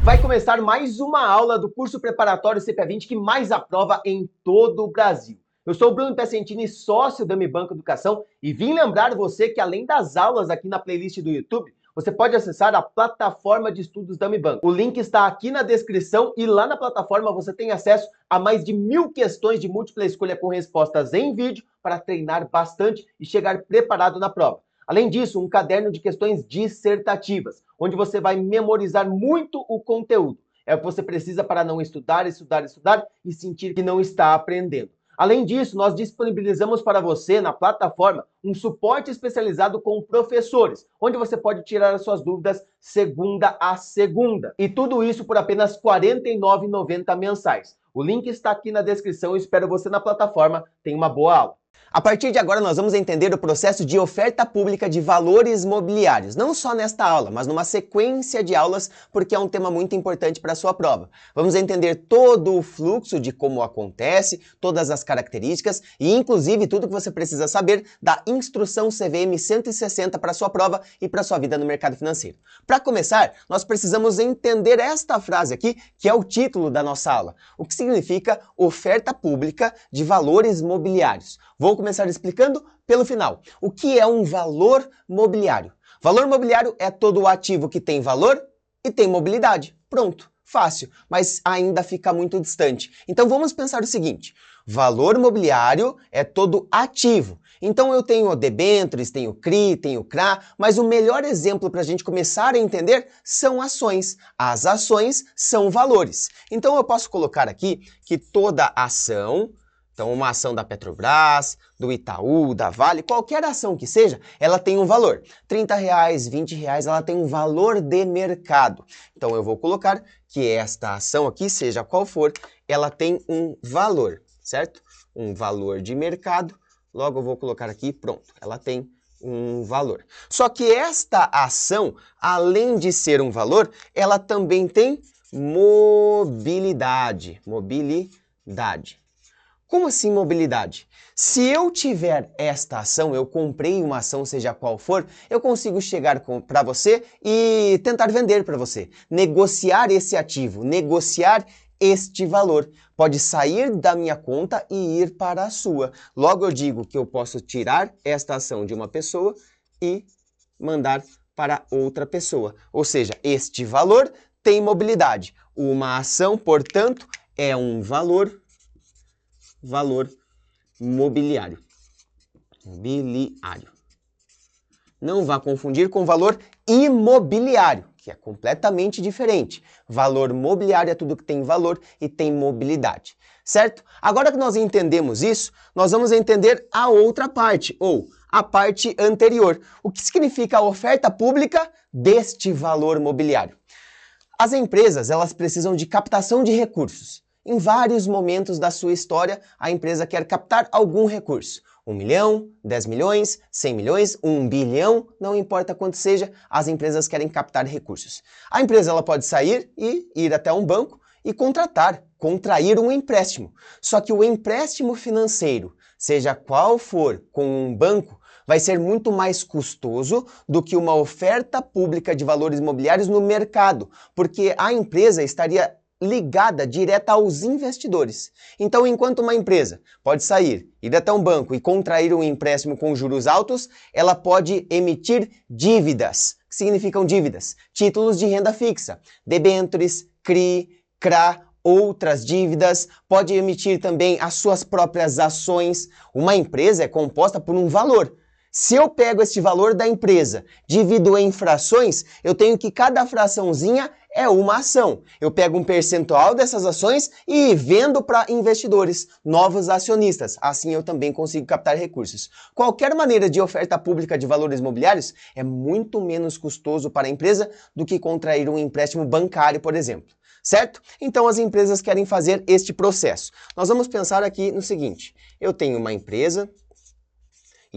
Vai começar mais uma aula do curso preparatório CPA20 que mais aprova em todo o Brasil. Eu sou o Bruno Piacentini, sócio da Mi Banco Educação, e vim lembrar você que além das aulas aqui na playlist do YouTube, você pode acessar a plataforma de estudos da Mi Banco. O link está aqui na descrição e lá na plataforma você tem acesso a mais de 1000 questões de múltipla escolha com respostas em vídeo para treinar bastante e chegar preparado na prova. Além disso, um caderno de questões dissertativas, onde você vai memorizar muito o conteúdo. É o que você precisa para não estudar e sentir que não está aprendendo. Além disso, nós disponibilizamos para você na plataforma um suporte especializado com professores, onde você pode tirar as suas dúvidas segunda a segunda. E tudo isso por apenas R$ 49,90 mensais. O link está aqui na descrição e espero você na plataforma. Tenha uma boa aula. A partir de agora nós vamos entender o processo de oferta pública de valores mobiliários, não só nesta aula, mas numa sequência de aulas, porque é um tema muito importante para a sua prova. Vamos entender todo o fluxo de como acontece, todas as características e inclusive tudo que você precisa saber da instrução CVM 160 para a sua prova e para a sua vida no mercado financeiro. Para começar, nós precisamos entender esta frase aqui, que é o título da nossa aula, o que significa oferta pública de valores mobiliários. Vou começar explicando pelo final. O que é um valor mobiliário? Valor mobiliário é todo ativo que tem valor e tem mobilidade. Pronto, fácil, mas ainda fica muito distante. Então vamos pensar o seguinte, valor mobiliário é todo ativo. Então eu tenho debêntures, tenho CRI, tenho CRA, mas o melhor exemplo para a gente começar a entender são ações. As ações são valores. Então eu posso colocar aqui que toda ação, então uma ação da Petrobras, do Itaú, da Vale, qualquer ação que seja, ela tem um valor. R$30, R$20, ela tem um valor de mercado. Então eu vou colocar que esta ação aqui, seja qual for, ela tem um valor, certo? Um valor de mercado. Logo eu vou colocar aqui, pronto, ela tem um valor. Só que esta ação, além de ser um valor, ela também tem mobilidade. Mobilidade. Como assim mobilidade? Se eu tiver esta ação, eu comprei uma ação, seja qual for, eu consigo chegar para você e tentar vender para você. Negociar esse ativo, negociar este valor. Pode sair da minha conta e ir para a sua. Logo eu digo que eu posso tirar esta ação de uma pessoa e mandar para outra pessoa. Ou seja, este valor tem mobilidade. Uma ação, portanto, é um valor mobiliário. Não vá confundir com valor imobiliário, que é completamente diferente. Valor mobiliário é tudo que tem valor e tem mobilidade, certo? Agora que nós entendemos isso, nós vamos entender a outra parte, ou a parte anterior. O que significa a oferta pública deste valor mobiliário? As empresas, elas precisam de captação de recursos. Em vários momentos da sua história, a empresa quer captar algum recurso. 1 milhão, 10 milhões, 100 milhões, 1 bilhão, não importa quanto seja, as empresas querem captar recursos. A empresa ela pode sair e ir até um banco e contrair um empréstimo. Só que o empréstimo financeiro, seja qual for, com um banco, vai ser muito mais custoso do que uma oferta pública de valores imobiliários no mercado, porque a empresa estaria ligada direta aos investidores. Então, enquanto uma empresa pode sair, ir até um banco e contrair um empréstimo com juros altos, ela pode emitir dívidas. O que significam dívidas? Títulos de renda fixa, debêntures, CRI, CRA, outras dívidas, pode emitir também as suas próprias ações. Uma empresa é composta por um valor. Se eu pego este valor da empresa, divido em frações, eu tenho que cada fraçãozinha é uma ação. Eu pego um percentual dessas ações e vendo para investidores, novos acionistas. Assim eu também consigo captar recursos. Qualquer maneira de oferta pública de valores imobiliários é muito menos custoso para a empresa do que contrair um empréstimo bancário, por exemplo. Certo? Então as empresas querem fazer este processo. Nós vamos pensar aqui no seguinte, eu tenho uma empresa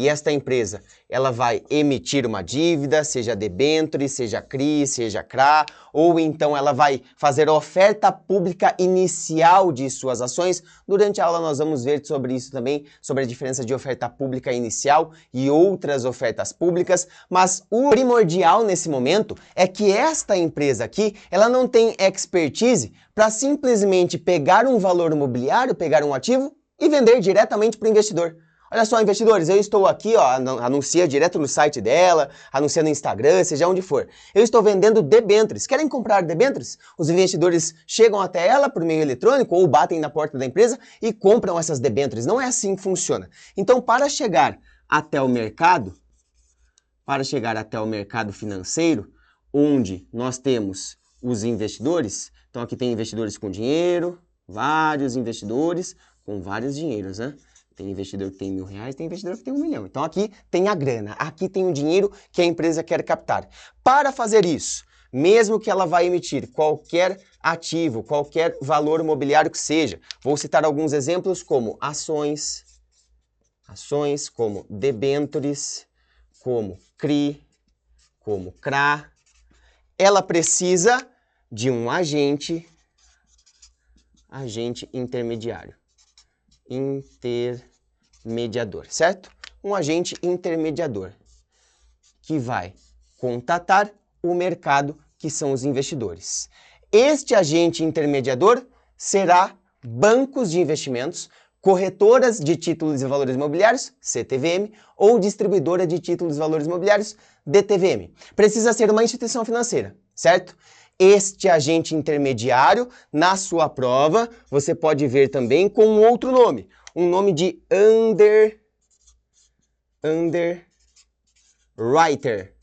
e esta empresa ela vai emitir uma dívida, seja debênture, seja CRI, seja CRA, ou então ela vai fazer a oferta pública inicial de suas ações. Durante a aula nós vamos ver sobre isso também, sobre a diferença de oferta pública inicial e outras ofertas públicas, mas o primordial nesse momento é que esta empresa aqui, ela não tem expertise para simplesmente pegar um valor imobiliário, pegar um ativo e vender diretamente para o investidor. Olha só, investidores, eu estou aqui, ó, anuncia direto no site dela, anuncia no Instagram, seja onde for. Eu estou vendendo debêntures. Querem comprar debêntures? Os investidores chegam até ela por meio eletrônico ou batem na porta da empresa e compram essas debêntures. Não é assim que funciona. Então, para chegar até o mercado financeiro, onde nós temos os investidores, então aqui tem investidores com dinheiro, vários investidores com vários dinheiros, né? Tem investidor que tem R$1.000, tem investidor que tem 1 milhão. Então aqui tem a grana, aqui tem o dinheiro que a empresa quer captar. Para fazer isso, mesmo que ela vá emitir qualquer ativo, qualquer valor imobiliário que seja, vou citar alguns exemplos como ações, como debêntures, como CRI, como CRA, ela precisa de um agente intermediário. Intermediador, certo? Um agente intermediador que vai contatar o mercado, que são os investidores. Este agente intermediador será bancos de investimentos, corretoras de títulos e valores imobiliários, CTVM, ou distribuidora de títulos e valores imobiliários, DTVM. Precisa ser uma instituição financeira, certo? Este agente intermediário, na sua prova, você pode ver também com um outro nome, um nome de underwriter.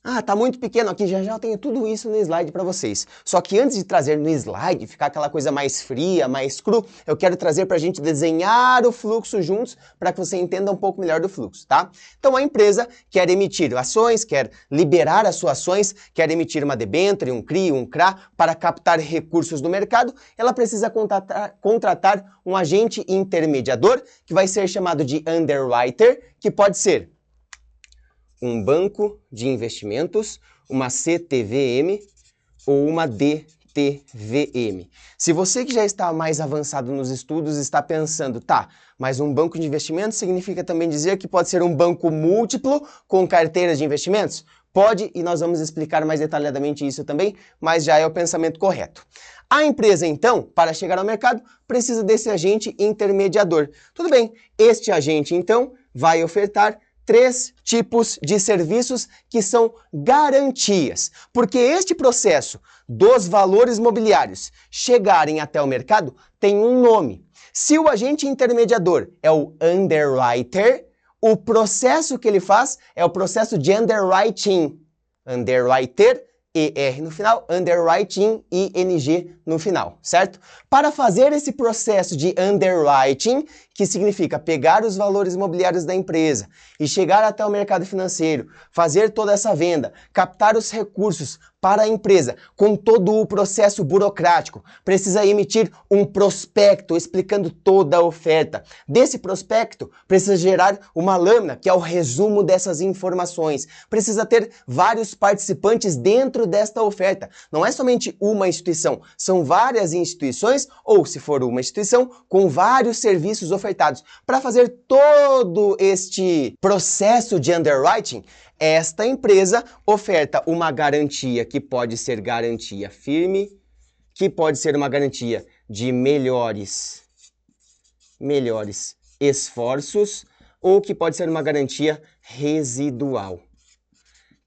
Ah, tá muito pequeno aqui, já eu tenho tudo isso no slide para vocês. Só que antes de trazer no slide, ficar aquela coisa mais fria, mais cru, eu quero trazer para a gente desenhar o fluxo juntos para que você entenda um pouco melhor do fluxo, tá? Então a empresa quer emitir ações, quer liberar as suas ações, quer emitir uma debênture, um CRI, um CRA para captar recursos do mercado, ela precisa contratar um agente intermediador que vai ser chamado de underwriter, que pode ser um banco de investimentos, uma CTVM ou uma DTVM. Se você que já está mais avançado nos estudos está pensando, tá, mas um banco de investimentos significa também dizer que pode ser um banco múltiplo com carteiras de investimentos? Pode, e nós vamos explicar mais detalhadamente isso também, mas já é o pensamento correto. A empresa, então, para chegar ao mercado, precisa desse agente intermediador. Tudo bem, este agente, então, vai ofertar 3 tipos de serviços que são garantias, porque este processo dos valores imobiliários chegarem até o mercado tem um nome. Se o agente intermediador é o underwriter, o processo que ele faz é o processo de underwriting. Underwriter, ER no final, underwriting, ING no final, certo? Para fazer esse processo de underwriting, que significa pegar os valores imobiliários da empresa e chegar até o mercado financeiro, fazer toda essa venda, captar os recursos para a empresa, com todo o processo burocrático, precisa emitir um prospecto explicando toda a oferta. Desse prospecto, precisa gerar uma lâmina, que é o resumo dessas informações. Precisa ter vários participantes dentro desta oferta. Não é somente uma instituição, são várias instituições, ou se for uma instituição, com vários serviços ofertados. Para fazer todo este processo de underwriting, esta empresa oferta uma garantia que pode ser garantia firme, que pode ser uma garantia de melhores esforços, ou que pode ser uma garantia residual.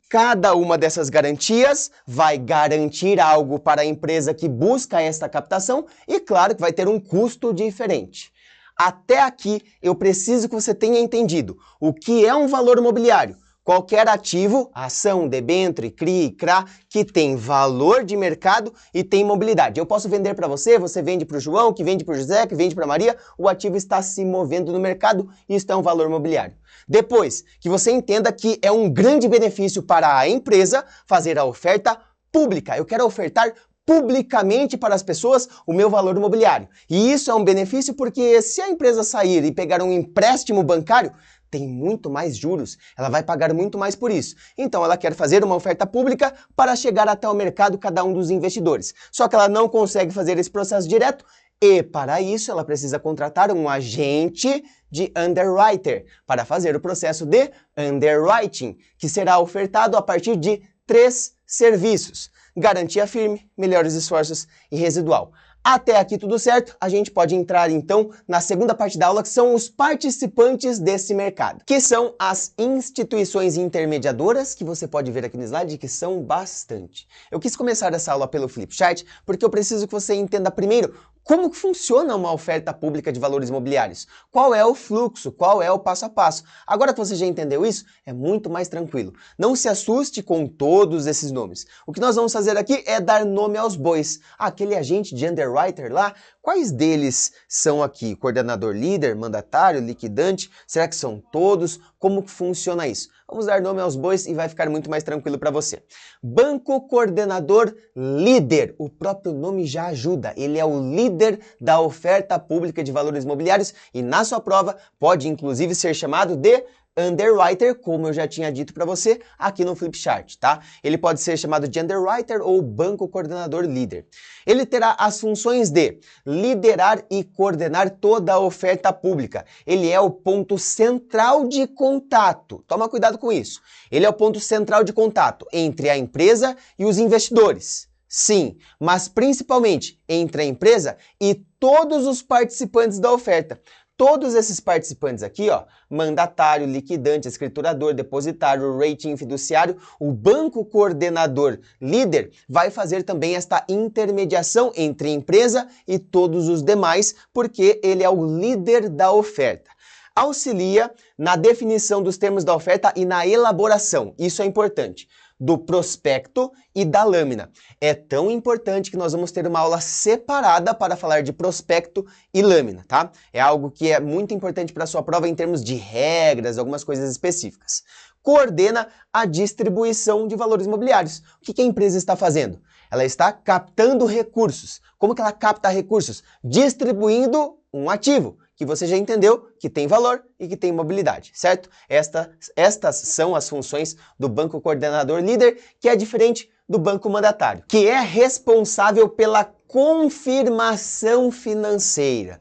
Cada uma dessas garantias vai garantir algo para a empresa que busca esta captação e, claro, que vai ter um custo diferente. Até aqui, eu preciso que você tenha entendido o que é um valor imobiliário. Qualquer ativo, ação, debênture, CRI, CRA, que tem valor de mercado e tem mobilidade. Eu posso vender para você, você vende para o João, que vende para o José, que vende para a Maria, o ativo está se movendo no mercado e isso é um valor imobiliário. Depois, que você entenda que é um grande benefício para a empresa fazer a oferta pública. Eu quero ofertar publicamente para as pessoas o meu valor imobiliário. E isso é um benefício porque se a empresa sair e pegar um empréstimo bancário, tem muito mais juros, ela vai pagar muito mais por isso. Então ela quer fazer uma oferta pública para chegar até o mercado cada um dos investidores. Só que ela não consegue fazer esse processo direto e para isso ela precisa contratar um agente de underwriter para fazer o processo de underwriting, que será ofertado a partir de 3 serviços: garantia firme, melhores esforços e residual. Até aqui tudo certo, a gente pode entrar então na segunda parte da aula, que são os participantes desse mercado, que são as instituições intermediadoras, que você pode ver aqui no slide, que são bastante. Eu quis começar essa aula pelo Flipchart, porque eu preciso que você entenda primeiro como que funciona uma oferta pública de valores imobiliários, qual é o fluxo, qual é o passo a passo. Agora que você já entendeu isso, é muito mais tranquilo. Não se assuste com todos esses nomes. O que nós vamos fazer aqui é dar nome aos bois. Aquele agente de underwriter lá, quais deles são aqui? Coordenador líder, mandatário, liquidante? Será que são todos? Como que funciona isso? Vamos dar nome aos bois e vai ficar muito mais tranquilo para você. Banco Coordenador Líder. O próprio nome já ajuda. Ele é o líder da oferta pública de valores imobiliários e na sua prova pode inclusive ser chamado de underwriter, como eu já tinha dito para você aqui no Flipchart, tá? Ele pode ser chamado de underwriter ou banco coordenador líder. Ele terá as funções de liderar e coordenar toda a oferta pública. Ele é o ponto central de contato. Toma cuidado com isso. Ele é o ponto central de contato entre a empresa e os investidores. Sim, mas principalmente entre a empresa e todos os participantes da oferta. Todos esses participantes aqui, ó, mandatário, liquidante, escriturador, depositário, rating fiduciário, o banco coordenador líder vai fazer também esta intermediação entre a empresa e todos os demais, porque ele é o líder da oferta. Auxilia na definição dos termos da oferta e na elaboração, isso é importante, do prospecto e da lâmina. É tão importante que nós vamos ter uma aula separada para falar de prospecto e lâmina, tá? É algo que é muito importante para a sua prova em termos de regras, algumas coisas específicas. Coordena a distribuição de valores imobiliários. O que a empresa está fazendo? Ela está captando recursos. Como que ela capta recursos? Distribuindo um ativo, que você já entendeu que tem valor e que tem mobilidade, certo? Estas são as funções do banco coordenador líder, que é diferente do banco mandatário, que é responsável pela confirmação financeira.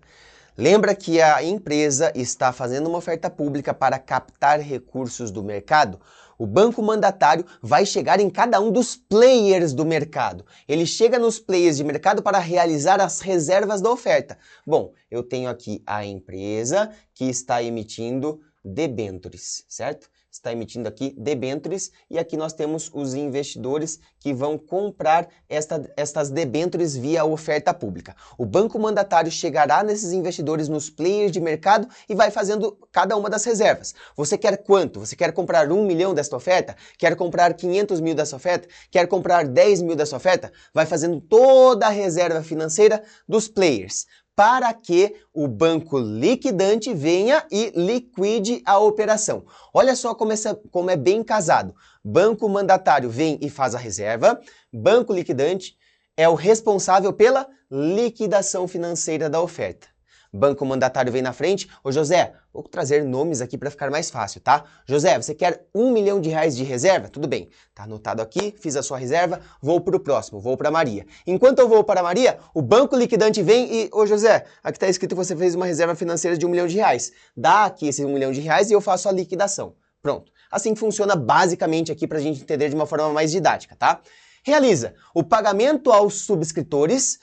Lembra que a empresa está fazendo uma oferta pública para captar recursos do mercado? O banco mandatário vai chegar em cada um dos players do mercado. Ele chega nos players de mercado para realizar as reservas da oferta. Bom, eu tenho aqui a empresa que está emitindo debêntures, certo? Está emitindo aqui debêntures e aqui nós temos os investidores que vão comprar estas debêntures via oferta pública. O banco mandatário chegará nesses investidores, nos players de mercado e vai fazendo cada uma das reservas. Você quer quanto? Você quer comprar 1 milhão desta oferta? Quer comprar 500 mil dessa oferta? Quer comprar 10 mil dessa oferta? Vai fazendo toda a reserva financeira dos players, para que o banco liquidante venha e liquide a operação. Olha só como é bem casado. Banco mandatário vem e faz a reserva, banco liquidante é o responsável pela liquidação financeira da oferta. Banco mandatário vem na frente. Ô José, vou trazer nomes aqui para ficar mais fácil, tá? José, você quer 1 milhão de reais de reserva? Tudo bem, tá anotado aqui, fiz a sua reserva, vou para o próximo, vou para Maria. Enquanto eu vou para Maria, o banco liquidante vem e, ô José, aqui está escrito que você fez uma reserva financeira de 1 milhão de reais. Dá aqui esse 1 milhão de reais e eu faço a liquidação. Pronto. Assim funciona basicamente aqui para a gente entender de uma forma mais didática, tá? Realiza o pagamento aos subscritores,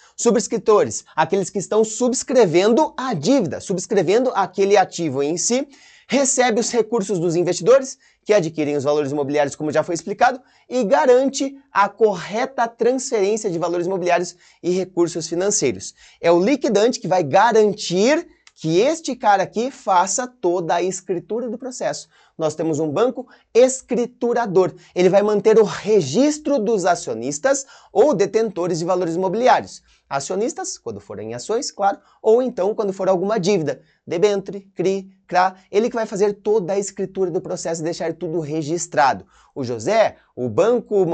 aqueles que estão subscrevendo a dívida, subscrevendo aquele ativo em si, recebe os recursos dos investidores, que adquirem os valores imobiliários, como já foi explicado, e garante a correta transferência de valores imobiliários e recursos financeiros. É o liquidante que vai garantir que este cara aqui faça toda a escritura do processo. Nós temos um banco escriturador. Ele vai manter o registro dos acionistas ou detentores de valores imobiliários. Acionistas, quando forem ações, claro, ou então quando for alguma dívida, debênture, CRI, CRA, ele que vai fazer toda a escritura do processo e deixar tudo registrado. O José, o banco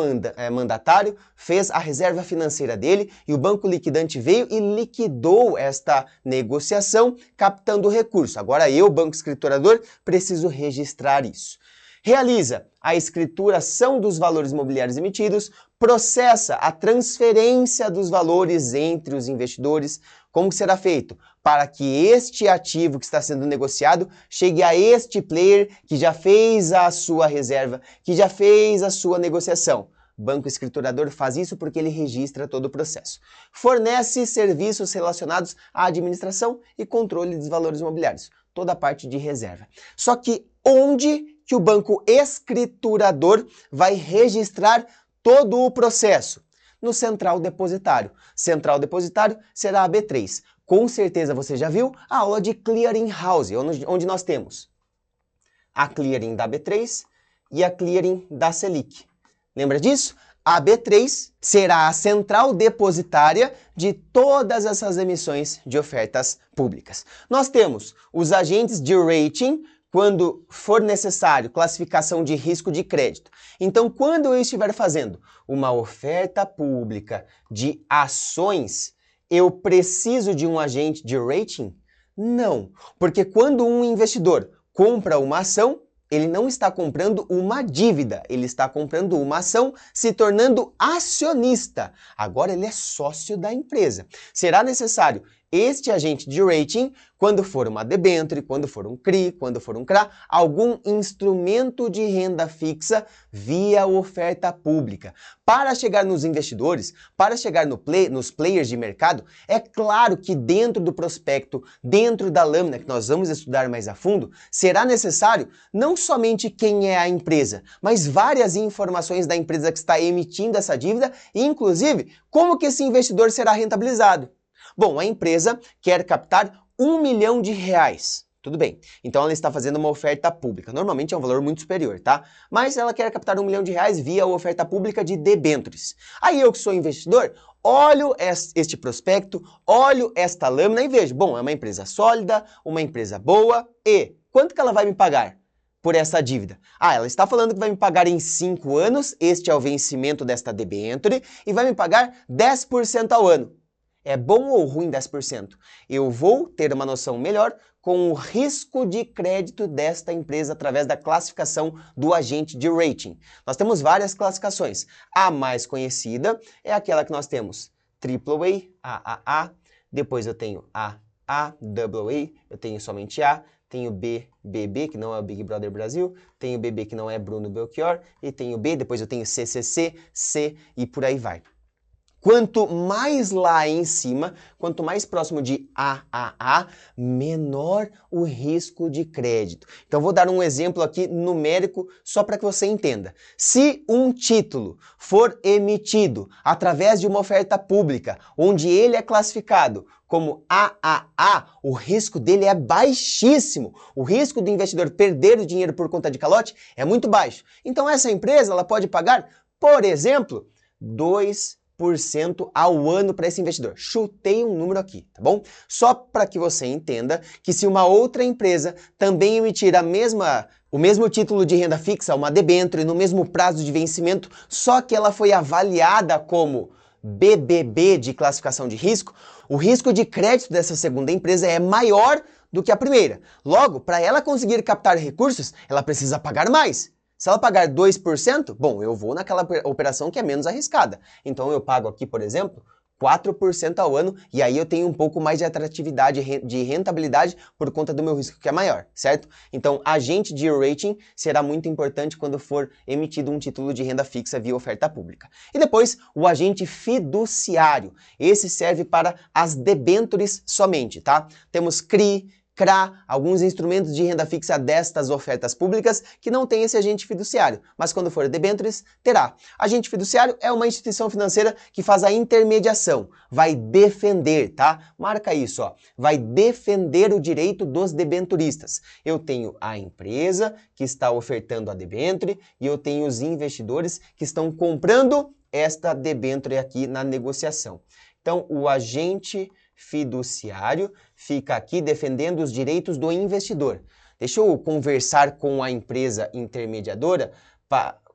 mandatário, fez a reserva financeira dele e o banco liquidante veio e liquidou esta negociação, captando o recurso. Agora eu, banco escriturador, preciso registrar isso. Realiza a escrituração dos valores imobiliários emitidos, processa a transferência dos valores entre os investidores. Como que será feito? Para que este ativo que está sendo negociado chegue a este player que já fez a sua reserva, que já fez a sua negociação. O banco escriturador faz isso porque ele registra todo o processo. Fornece serviços relacionados à administração e controle dos valores imobiliários, toda a parte de reserva. Só que onde que o banco escriturador vai registrar todo o processo? No Central Depositário. Central Depositário será a B3. Com certeza você já viu a aula de Clearing House, onde nós temos a Clearing da B3 e a Clearing da Selic. Lembra disso? A B3 será a central depositária de todas essas emissões de ofertas públicas. Nós temos os agentes de rating, quando for necessário, classificação de risco de crédito. Então, quando eu estiver fazendo uma oferta pública de ações, eu preciso de um agente de rating? Não, porque quando um investidor compra uma ação, ele não está comprando uma dívida, ele está comprando uma ação, se tornando acionista. Agora ele é sócio da empresa. Será necessário este agente de rating quando for uma debênture, quando for um CRI, quando for um CRA, algum instrumento de renda fixa via oferta pública. Para chegar nos investidores, para chegar nos players de mercado, é claro que dentro do prospecto, dentro da lâmina, que nós vamos estudar mais a fundo, será necessário não somente quem é a empresa, mas várias informações da empresa que está emitindo essa dívida e, inclusive, como que esse investidor será rentabilizado. Bom, a empresa quer captar R$1 milhão. Tudo bem, então ela está fazendo uma oferta pública. Normalmente é um valor muito superior, tá? Mas ela quer captar R$1 milhão via oferta pública de debêntures. Aí eu que sou investidor, olho este prospecto, olho esta lâmina e vejo, bom, é uma empresa sólida, uma empresa boa e quanto que ela vai me pagar por essa dívida? Ah, ela está falando que vai me pagar em 5 anos, este é o vencimento desta debênture, e vai me pagar 10% ao ano. É bom ou ruim 10%? Eu vou ter uma noção melhor com o risco de crédito desta empresa através da classificação do agente de rating. Nós temos várias classificações. A mais conhecida é aquela que nós temos AAA, AAA, depois eu tenho AA, AA, eu tenho somente A, tenho B, BB, que não é o Big Brother Brasil, tenho BB, que não é Bruno Belchior, e tenho B, depois eu tenho CCC, C e por aí vai. Quanto mais lá em cima, quanto mais próximo de AAA, menor o risco de crédito. Então vou dar um exemplo aqui numérico só para que você entenda. Se um título for emitido através de uma oferta pública, onde ele é classificado como AAA, o risco dele é baixíssimo. O risco do investidor perder o dinheiro por conta de calote é muito baixo. Então essa empresa ela pode pagar, por exemplo, 2% ao ano para esse investidor. Chutei um número aqui, tá bom? Só para que você entenda que se uma outra empresa também emitir o mesmo título de renda fixa, uma debênture, no mesmo prazo de vencimento, só que ela foi avaliada como BBB de classificação de risco, o risco de crédito dessa segunda empresa é maior do que a primeira. Logo, para ela conseguir captar recursos, ela precisa pagar mais. Se ela pagar 2%, bom, eu vou naquela operação que é menos arriscada. Então eu pago aqui, por exemplo, 4% ao ano e aí eu tenho um pouco mais de atratividade, de rentabilidade por conta do meu risco que é maior, certo? Então, agente de rating será muito importante quando for emitido um título de renda fixa via oferta pública. E depois, o agente fiduciário. Esse serve para as debêntures somente, tá? Temos CRI, CRA, alguns instrumentos de renda fixa destas ofertas públicas que não tem esse agente fiduciário, mas quando for debêntures, terá. Agente fiduciário é uma instituição financeira que faz a intermediação, vai defender, tá? Marca isso, ó, vai defender o direito dos debenturistas. Eu tenho a empresa que está ofertando a debênture e eu tenho os investidores que estão comprando esta debênture aqui na negociação. Então, o agente fiduciário fica aqui defendendo os direitos do investidor. Deixa eu conversar com a empresa intermediadora,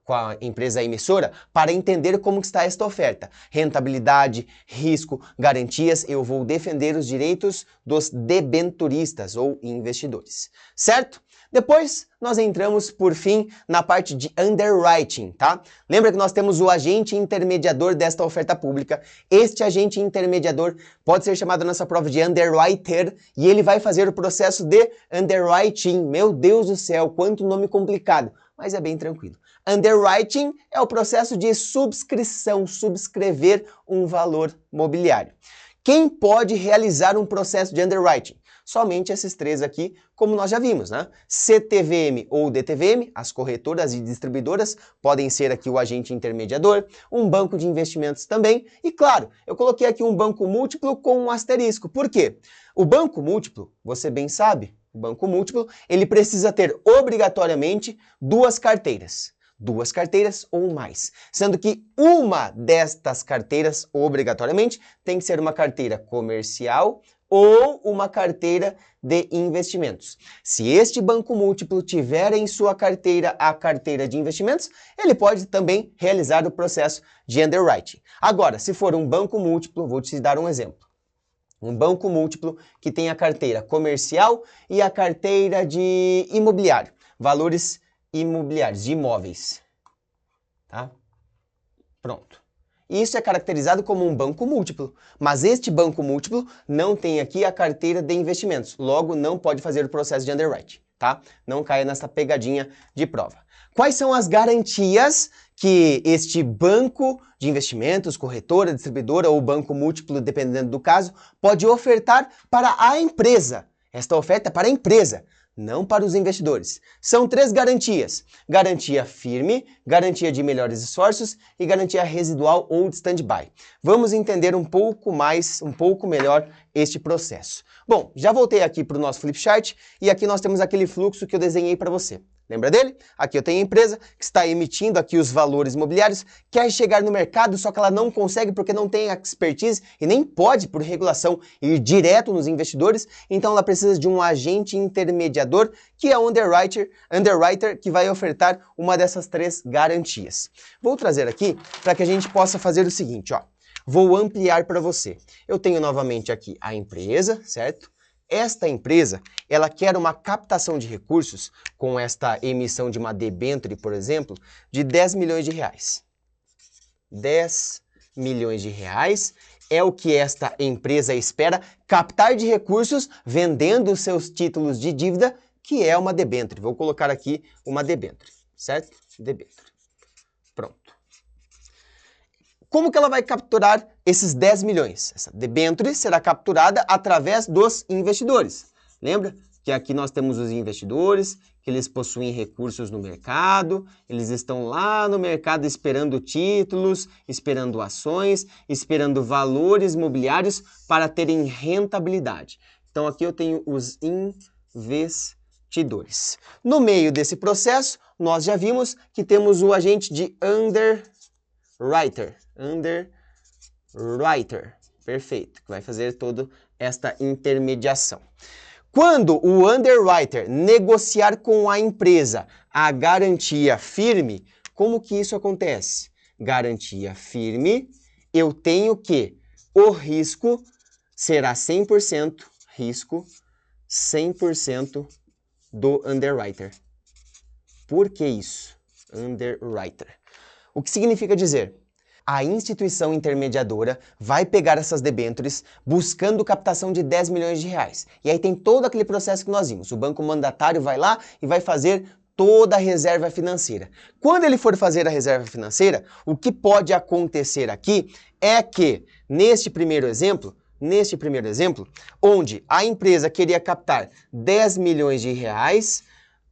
com a empresa emissora, para entender como está esta oferta. Rentabilidade, risco, garantias, eu vou defender os direitos dos debenturistas ou investidores, certo? Depois, nós entramos, por fim, na parte de underwriting, tá? Lembra que nós temos o agente intermediador desta oferta pública. Este agente intermediador pode ser chamado nessa prova de underwriter e ele vai fazer o processo de underwriting. Meu Deus do céu, quanto nome complicado, mas é bem tranquilo. Underwriting é o processo de subscrição, subscrever um valor mobiliário. Quem pode realizar um processo de underwriting? Somente esses três aqui, como nós já vimos, né? CTVM ou DTVM, as corretoras e distribuidoras, podem ser aqui o agente intermediador, um banco de investimentos também, e claro, eu coloquei aqui um banco múltiplo com um asterisco. Por quê? O banco múltiplo, você bem sabe, o banco múltiplo, ele precisa ter obrigatoriamente duas carteiras ou mais, sendo que uma destas carteiras, obrigatoriamente, tem que ser uma carteira comercial ou uma carteira de investimentos. Se este banco múltiplo tiver em sua carteira a carteira de investimentos, ele pode também realizar o processo de underwriting. Agora, se for um banco múltiplo, vou te dar um exemplo. Um banco múltiplo que tem a carteira comercial e a carteira de imobiliário, valores imobiliários, de imóveis, tá? Pronto. Isso é caracterizado como um banco múltiplo, mas este banco múltiplo não tem aqui a carteira de investimentos, logo não pode fazer o processo de underwriting, tá? Não caia nessa pegadinha de prova. Quais são as garantias que este banco de investimentos, corretora, distribuidora ou banco múltiplo, dependendo do caso, pode ofertar para a empresa? Esta oferta é para a empresa, não para os investidores. São três garantias: garantia firme, garantia de melhores esforços e garantia residual ou de stand-by. Vamos entender um pouco melhor este processo. Bom, já voltei aqui para o nosso flipchart e aqui nós temos aquele fluxo que eu desenhei para você. Lembra dele? Aqui eu tenho a empresa que está emitindo aqui os valores imobiliários, quer chegar no mercado, só que ela não consegue porque não tem expertise e nem pode, por regulação, ir direto nos investidores, então ela precisa de um agente intermediador, que é o underwriter, que vai ofertar uma dessas três garantias. Vou trazer aqui para que a gente possa fazer o seguinte, ó. Vou ampliar para você. Eu tenho novamente aqui a empresa, certo? Esta empresa, ela quer uma captação de recursos com esta emissão de uma debênture, por exemplo, de 10 milhões de reais. 10 milhões de reais é o que esta empresa espera captar de recursos vendendo os seus títulos de dívida, que é uma debênture. Vou colocar aqui uma debênture, certo? Debênture. Pronto. Como que ela vai capturar esses 10 milhões? Essa debênture será capturada através dos investidores. Lembra que aqui nós temos os investidores, que eles possuem recursos no mercado, eles estão lá no mercado esperando títulos, esperando ações, esperando valores imobiliários para terem rentabilidade. Então aqui eu tenho os investidores. No meio desse processo, nós já vimos que temos o agente de underwriter, perfeito, que vai fazer toda esta intermediação. Quando o underwriter negociar com a empresa a garantia firme, como que isso acontece? Garantia firme, eu tenho que o risco será 100%, risco 100% do underwriter. Por que isso? Underwriter. O que significa dizer? A instituição intermediadora vai pegar essas debêntures buscando captação de 10 milhões de reais. E aí tem todo aquele processo que nós vimos. O banco mandatário vai lá e vai fazer toda a reserva financeira. Quando ele for fazer a reserva financeira, o que pode acontecer aqui é que, neste primeiro exemplo, onde a empresa queria captar 10 milhões de reais,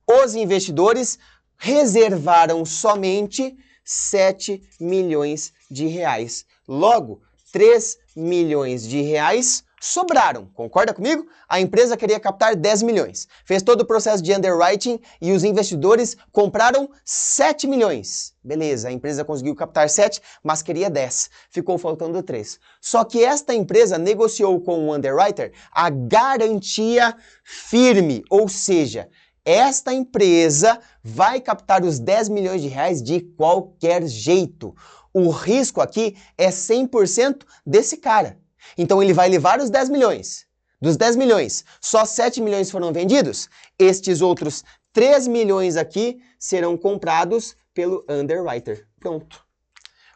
os investidores reservaram somente 7 milhões de reais. Logo, 3 milhões de reais sobraram. Concorda comigo? A empresa queria captar 10 milhões. Fez todo o processo de underwriting e os investidores compraram 7 milhões. Beleza, a empresa conseguiu captar 7, mas queria 10. Ficou faltando 3. Só que esta empresa negociou com o underwriter a garantia firme, ou seja, esta empresa vai captar os 10 milhões de reais de qualquer jeito. O risco aqui é 100% desse cara. Então ele vai levar os 10 milhões. Dos 10 milhões, só 7 milhões foram vendidos. Estes outros 3 milhões aqui serão comprados pelo underwriter. Pronto.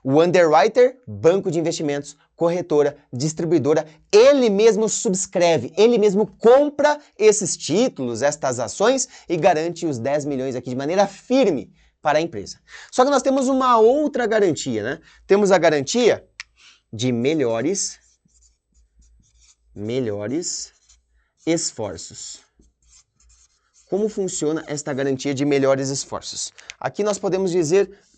O underwriter, banco de investimentos, corretora, distribuidora, ele mesmo subscreve, ele mesmo compra esses títulos, estas ações e garante os 10 milhões aqui de maneira firme para a empresa. Só que nós temos uma outra garantia, né? Temos a garantia de melhores esforços. Como funciona esta garantia de melhores esforços? Aqui nós podemos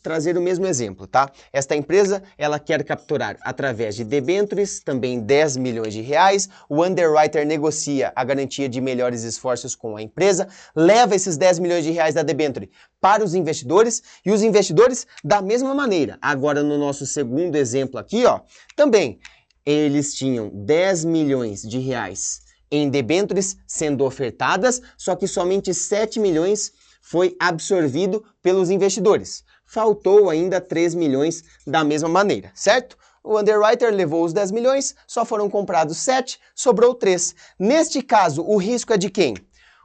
trazer o mesmo exemplo, tá? Esta empresa, ela quer capturar através de debêntures, também 10 milhões de reais, o underwriter negocia a garantia de melhores esforços com a empresa, leva esses 10 milhões de reais da debênture para os investidores, e os investidores da mesma maneira. Agora no nosso segundo exemplo aqui, ó, também eles tinham 10 milhões de reais em debêntures sendo ofertadas, só que somente 7 milhões foi absorvido pelos investidores. Faltou ainda 3 milhões da mesma maneira, certo? O underwriter levou os 10 milhões, só foram comprados 7, sobrou 3. Neste caso, o risco é de quem?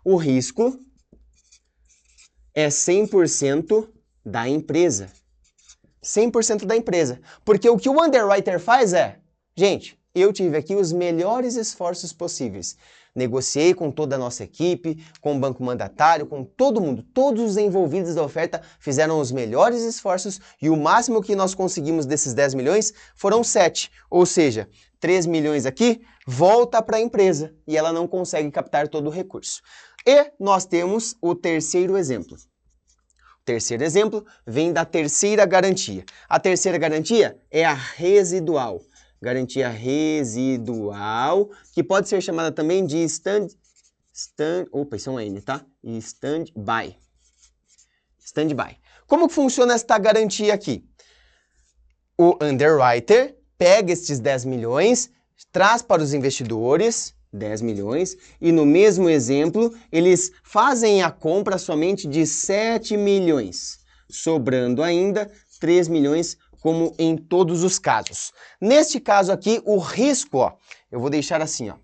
O risco é 100% da empresa. 100% da empresa. Porque o que o underwriter faz é, gente, eu tive aqui os melhores esforços possíveis. Negociei com toda a nossa equipe, com o banco mandatário, com todo mundo. Todos os envolvidos da oferta fizeram os melhores esforços e o máximo que nós conseguimos desses 10 milhões foram 7. Ou seja, 3 milhões aqui volta para a empresa e ela não consegue captar todo o recurso. E nós temos o terceiro exemplo. O terceiro exemplo vem da terceira garantia. A terceira garantia é a residual. Garantia residual, que pode ser chamada também de standby. Como que funciona esta garantia aqui? O underwriter pega estes 10 milhões, traz para os investidores 10 milhões e no mesmo exemplo eles fazem a compra somente de 7 milhões, sobrando ainda 3 milhões como em todos os casos. Neste caso aqui, o risco, ó, eu vou deixar assim, ó,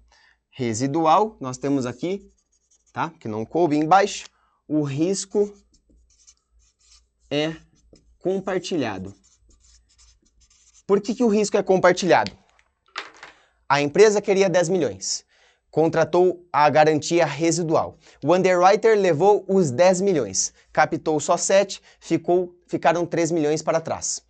residual, nós temos aqui, tá? Que não coube embaixo, o risco é compartilhado. Por que o risco é compartilhado? A empresa queria 10 milhões, contratou a garantia residual. O underwriter levou os 10 milhões, captou só 7, ficaram 3 milhões para trás.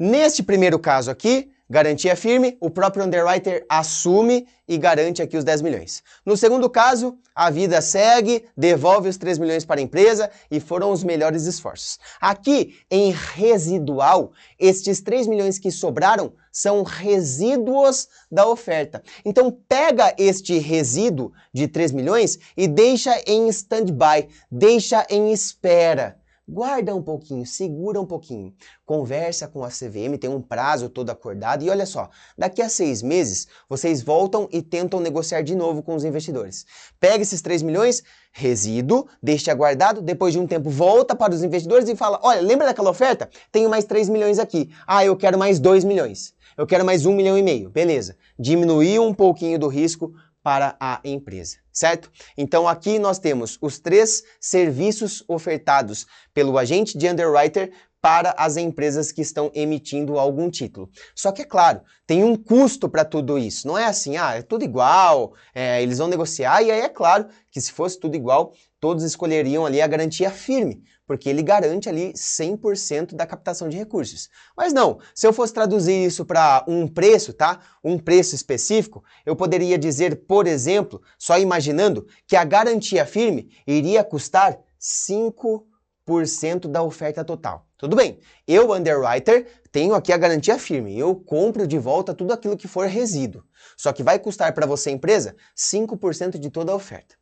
Neste primeiro caso aqui, garantia firme, o próprio underwriter assume e garante aqui os 10 milhões. No segundo caso, a vida segue, devolve os 3 milhões para a empresa e foram os melhores esforços. Aqui, em residual, estes 3 milhões que sobraram são resíduos da oferta. Então, pega este resíduo de 3 milhões e deixa em stand-by, deixa em espera. Guarda um pouquinho, segura um pouquinho, conversa com a CVM, tem um prazo todo acordado e olha só, daqui a 6 meses vocês voltam e tentam negociar de novo com os investidores. Pega esses 3 milhões, resíduo, deixa guardado, depois de um tempo volta para os investidores e fala, olha, lembra daquela oferta? Tenho mais 3 milhões aqui. Ah, eu quero mais 2 milhões. Eu quero mais 1,5 milhão. Beleza, diminuiu um pouquinho do risco para a empresa, certo? Então aqui nós temos os 3 serviços ofertados pelo agente de underwriter para as empresas que estão emitindo algum título. Só que é claro, tem um custo para tudo isso. Não é assim, é tudo igual, eles vão negociar e aí é claro que se fosse tudo igual, todos escolheriam ali a garantia firme, porque ele garante ali 100% da captação de recursos. Mas não, se eu fosse traduzir isso para um preço, tá? Um preço específico, eu poderia dizer, por exemplo, só imaginando que a garantia firme iria custar 5% 10% da oferta total. Tudo bem, eu, underwriter, tenho aqui a garantia firme, eu compro de volta tudo aquilo que for resíduo. Só que vai custar para você, empresa, 5% de toda a oferta.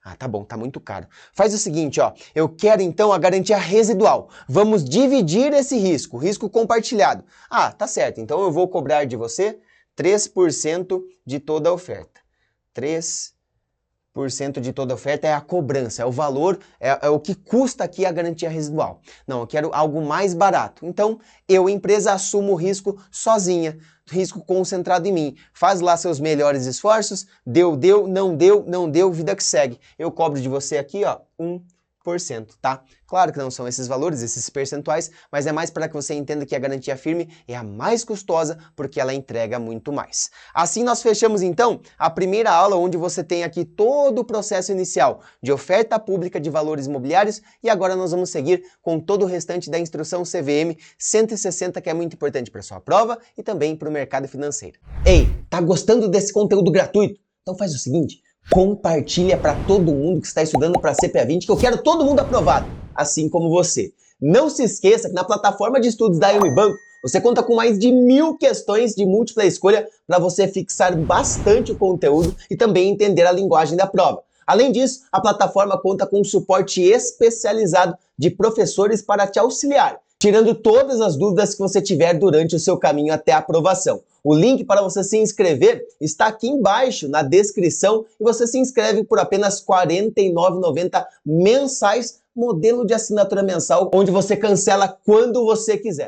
Ah, tá bom, tá muito caro. Faz o seguinte, ó, eu quero então a garantia residual. Vamos dividir esse risco compartilhado. Ah, tá certo, então eu vou cobrar de você 3% de toda a oferta. 3% de toda a oferta é a cobrança, é o valor, é o que custa aqui a garantia residual. Não, eu quero algo mais barato. Então, eu, empresa, assumo o risco sozinha, risco concentrado em mim. Faz lá seus melhores esforços, deu, não deu, vida que segue. Eu cobro de você aqui, ó, 1%, tá? Claro que não são esses valores, esses percentuais, mas é mais para que você entenda que a garantia firme é a mais custosa porque ela entrega muito mais. Assim nós fechamos então a primeira aula onde você tem aqui todo o processo inicial de oferta pública de valores imobiliários e agora nós vamos seguir com todo o restante da instrução CVM 160 que é muito importante para sua prova e também para o mercado financeiro. Ei, tá gostando desse conteúdo gratuito? Então faz o seguinte, compartilha para todo mundo que está estudando para CPA 20, que eu quero todo mundo aprovado, assim como você. Não se esqueça que na plataforma de estudos da Amibanco, você conta com mais de 1000 questões de múltipla escolha para você fixar bastante o conteúdo e também entender a linguagem da prova. Além disso, a plataforma conta com um suporte especializado de professores para te auxiliar, tirando todas as dúvidas que você tiver durante o seu caminho até a aprovação. O link para você se inscrever está aqui embaixo na descrição e você se inscreve por apenas R$ 49,90 mensais, modelo de assinatura mensal, onde você cancela quando você quiser.